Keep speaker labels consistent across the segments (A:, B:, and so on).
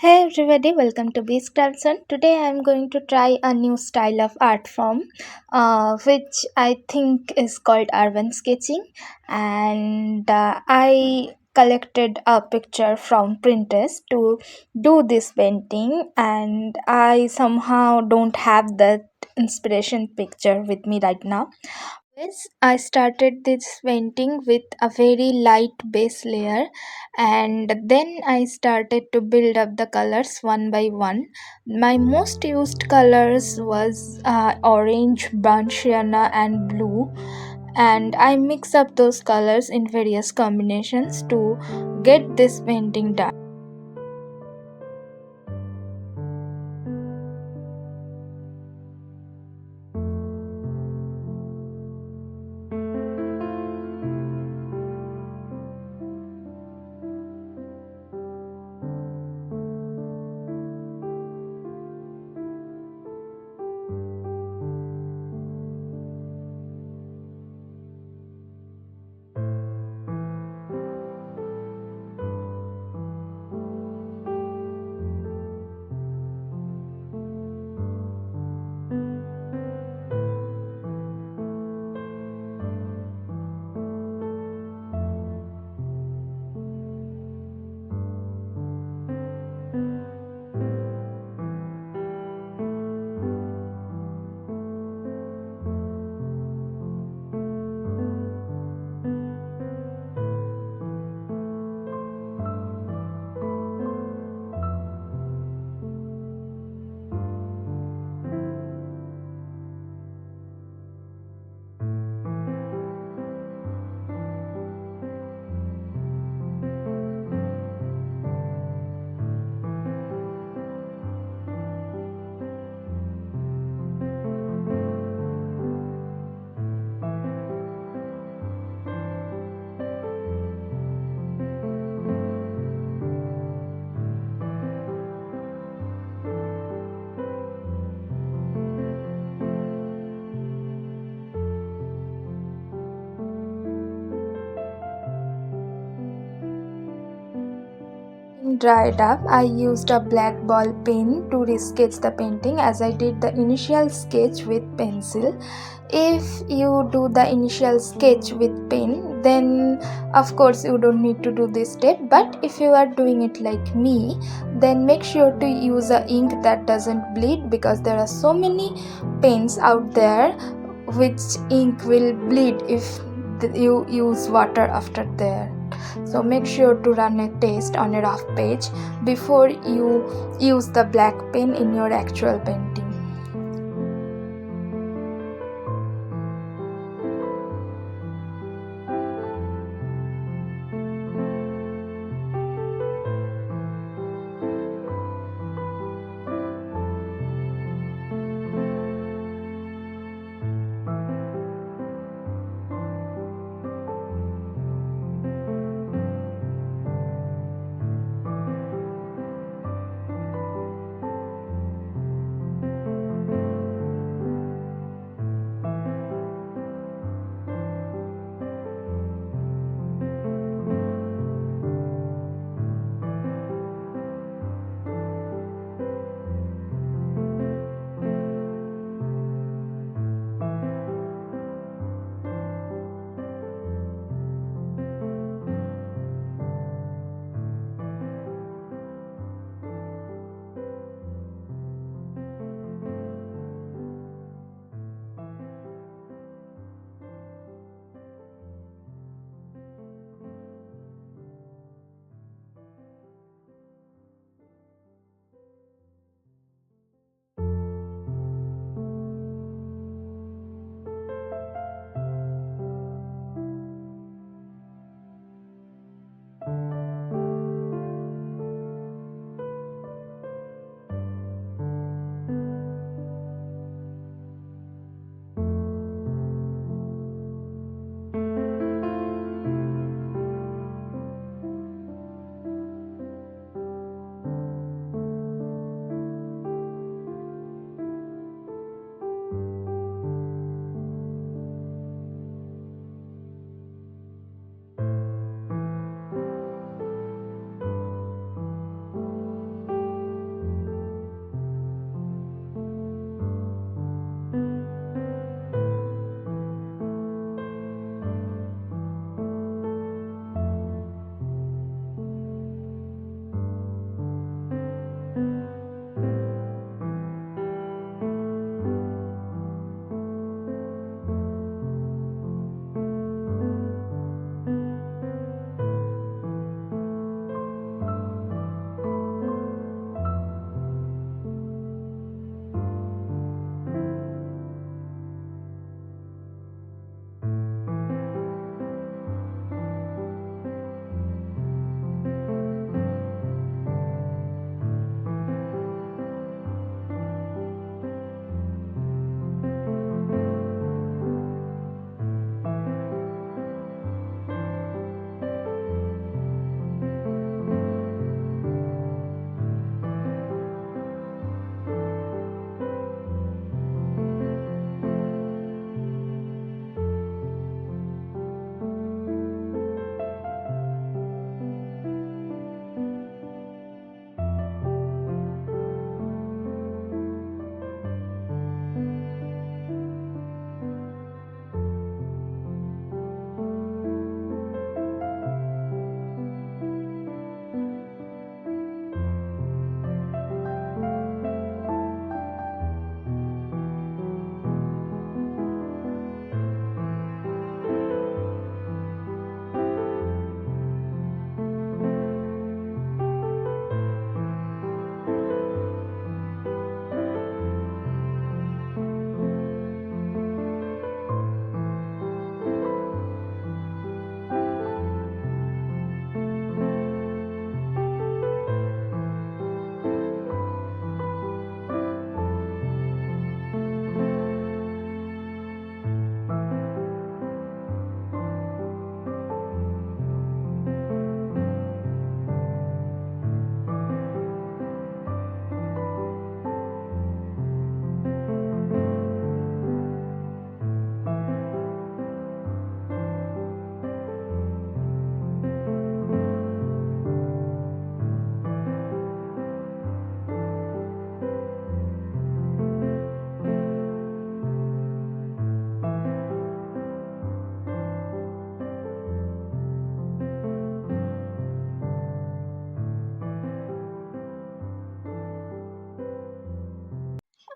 A: Hey everybody, welcome to Beast Craftsman. Today I am going to try a new style of art form, which I think is called urban sketching. And I collected a picture from Pinterest to do this painting, and I somehow don't have that inspiration picture with me right now. Yes, I started this painting with a very light base layer, and then I started to build up the colors one by one. My most used colors was orange, burnt sienna and blue, and I mix up those colors in various combinations to get this painting done. Dried up, I used a black ball pen to resketch the painting as I did the initial sketch with pencil. If you do the initial sketch with pen, then of course you don't need to do this step, but if you are doing it like me, then make sure to use a ink that doesn't bleed, because there are so many pens out there which ink will bleed if you use water after there. So make sure to run a test on a rough page before you use the black pen in your actual painting.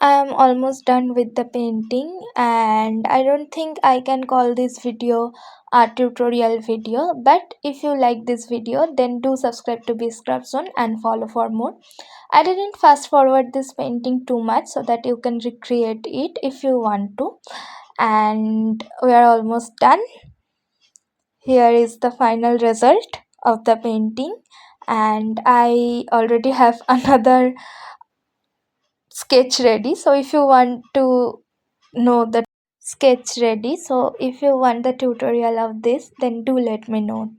A: I am almost done with the painting, and I don't think I can call this video a tutorial video, but if you like this video then do subscribe to Bcraft Zone and follow for more. I didn't fast forward this painting too much so that you can recreate it if you want to. And we are almost done. Here is the final result of the painting, and I already have another sketch ready. So if you want to know the sketch ready, so if you want the tutorial of this, then do let me know.